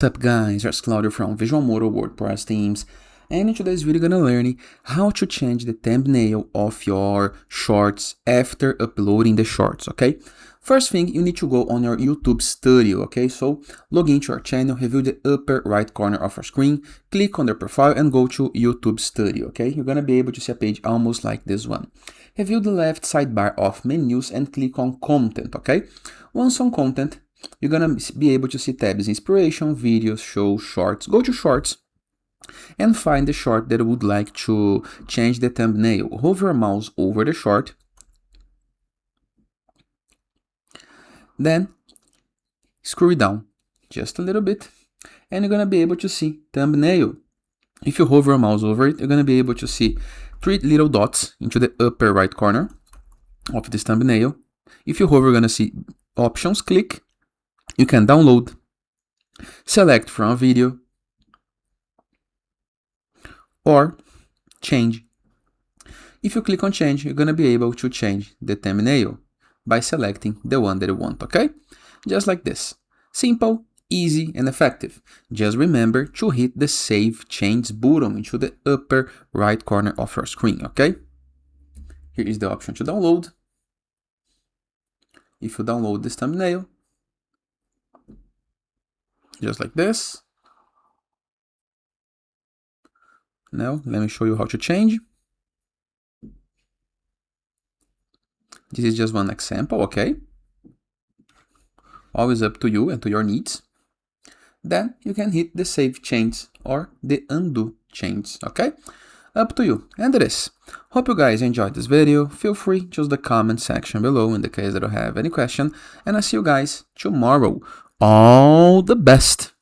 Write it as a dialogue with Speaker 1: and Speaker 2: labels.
Speaker 1: What's up guys, it's Claudio from Visual Modo WordPress Themes, and in today's video we're gonna learn how to change the thumbnail of your shorts after uploading the shorts, okay? First thing, you need to go on your YouTube Studio, okay? So log into your channel, review the upper right corner of your screen, click on the profile and go to YouTube Studio, okay? You're gonna be able to see a page almost like this one. Review the left sidebar of menus and click on Content, okay? Once on Content, you're gonna be able to see tabs Inspiration, Videos, Show, Shorts. Go to Shorts and find the short that you would like to change the thumbnail. Hover your mouse over the short. Then scroll down just a little bit and you're gonna be able to see thumbnail. If you hover your mouse over it, you're gonna be able to see 3 little dots into the upper right corner of this thumbnail. If you hover, you're gonna see options, click. You can download, select from a video, or change. If you click on change, you're going to be able to change the thumbnail by selecting the one that you want, okay? Just like this. Simple, easy, and effective. Just remember to hit the Save Change button into the upper right corner of your screen, okay? Here is the option to download. If you download this thumbnail, just like this. Now, let me show you how to change. This is just one example, okay? Always up to you and to your needs. Then you can hit the Save Change or the Undo Change, okay? Up to you. And it is. Hope you guys enjoyed this video. Feel free to use the comment section below in the case that you have any question. And I'll see you guys tomorrow. All the best!